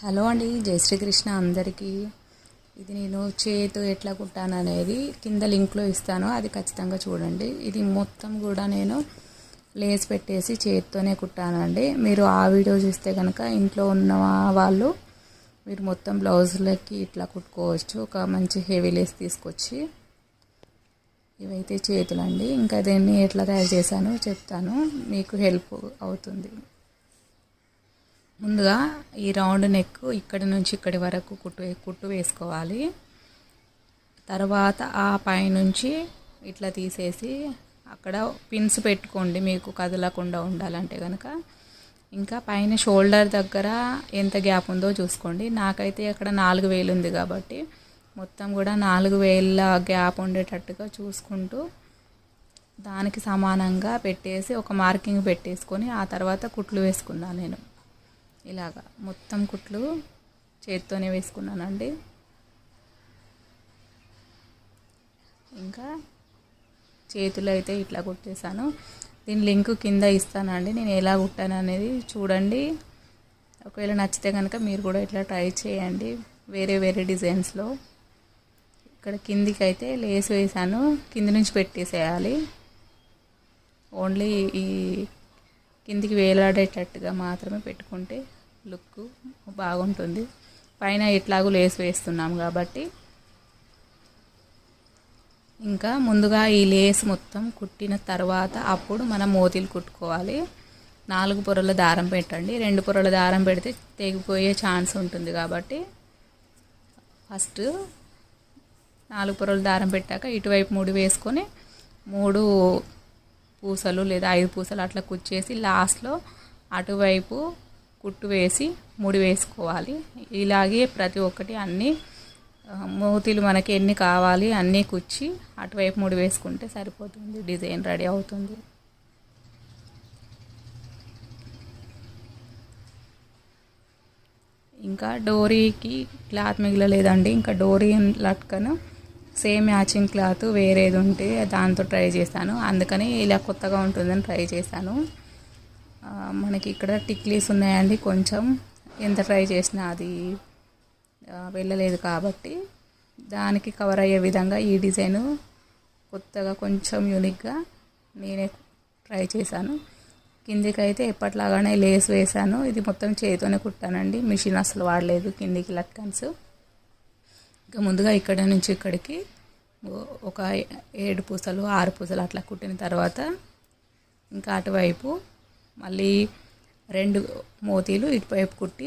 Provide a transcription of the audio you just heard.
Hello అండి, జై శ్రీకృష్ణ అందరికీ. ఇది నేను చేతు ఎట్లా కుట్టాను అనేది కింద లింక్లో ఇస్తాను, అది ఖచ్చితంగా చూడండి. ఇది మొత్తం కూడా నేను లేస్ పెట్టేసి చేతితోనే కుట్టానండి. మీరు ఆ వీడియో చూస్తే కనుక ఇంట్లో ఉన్న వాళ్ళు మీరు మొత్తం బ్లౌజులకి ఇట్లా కుట్టుకోవచ్చు. ఒక మంచి హెవీ లేస్ తీసుకొచ్చి. ఇవైతే చేతులండి. ఇంకా దీన్ని ఎట్లా తయారు చేశానో చెప్తాను, మీకు హెల్ప్ అవుతుంది. ముందుగా ఈ రౌండ్ నెక్ ఇక్కడి నుంచి ఇక్కడి వరకు కుట్టు వేసుకోవాలి. తర్వాత ఆ పైనుంచి ఇట్లా తీసేసి అక్కడ పిన్స్ పెట్టుకోండి, మీకు కదలకుండా ఉండాలంటే కనుక. ఇంకా పైన షోల్డర్ దగ్గర ఎంత గ్యాప్ ఉందో చూసుకోండి. నాకైతే అక్కడ 4 వేలు ఉంది కాబట్టి మొత్తం కూడా 4 వేల గ్యాప్ ఉండేటట్టుగా చూసుకుంటూ దానికి సమానంగా పెట్టేసి ఒక మార్కింగ్ పెట్టేసుకొని ఆ తర్వాత కుట్లు వేసుకున్నాను. నేను ఇలాగా మొత్తం కుట్లు చేత్తోనే వేసుకున్నానండి. ఇంకా చేతులు అయితే ఇట్లా కుట్టేశాను. దీని లింక్ కింద ఇస్తానండి, నేను ఎలా కుట్టాను అనేది చూడండి. ఒకవేళ నచ్చితే కనుక మీరు కూడా ఇట్లా ట్రై చేయండి వేరే వేరే డిజైన్స్లో. ఇక్కడ కిందికి అయితే లేస్ వేసాను, కింది నుంచి పెట్టేసేయాలి. ఓన్లీ ఈ కిందికి వేలాడేటట్టుగా మాత్రమే పెట్టుకుంటే లుక్ బాగుంటుంది. పైన ఎట్లాగూ లేస్ వేస్తున్నాం కాబట్టి. ఇంకా ముందుగా ఈ లేస్ మొత్తం కుట్టిన తర్వాత అప్పుడు మనం మోతీలు కుట్టుకోవాలి. 4 పొరల దారం పెట్టండి. 2 పొరల దారం పెడితే తెగిపోయే ఛాన్స్ ఉంటుంది కాబట్టి ఫస్ట్ 4 పొరల దారం పెట్టాక ఇటువైపు 3 వేసుకొని 3 పూసలు లేదా 5 పూసలు అట్లా కుచ్చేసి లాస్ట్లో అటువైపు కుట్టు వేసి 3 వేసుకోవాలి. ఇలాగే ప్రతి ఒక్కటి అన్నీ మూతీలు మనకి ఎన్ని కావాలి అన్నీ కుచ్చి అటువైపు 3 వేసుకుంటే సరిపోతుంది, డిజైన్ రెడీ అవుతుంది. ఇంకా డోరీకి క్లాత్ మిగలలేదండి. ఇంకా డోరీ లట్కను సేమ్ మ్యాచింగ్ క్లాత్ వేరేది ఉంటే దాంతో ట్రై చేశాను, అందుకని ఇలా కొత్తగా ఉంటుందని ట్రై చేశాను. మనకి ఇక్కడ టిక్లీస్ ఉన్నాయండి, కొంచెం ఎంత ట్రై చేసినా అది వెళ్ళలేదు కాబట్టి దానికి కవర్ అయ్యే విధంగా ఈ డిజైను కొత్తగా కొంచెం యూనిక్గా నేనే ట్రై చేశాను. కిందికైతే ఎప్పట్లాగానే లేస్ వేశాను. ఇది మొత్తం చేతితోనే కుట్టానండి, మిషన్ అసలు వాడలేదు. కిందికి లట్కన్స్ ఇంకా ముందుగా ఇక్కడ నుంచి ఇక్కడికి ఒక 7 పూసలు 6 పూసలు అట్లా కుట్టిన తర్వాత ఇంకా అటువైపు మళ్ళీ 2 మోతీలు ఇటువైపు కుట్టి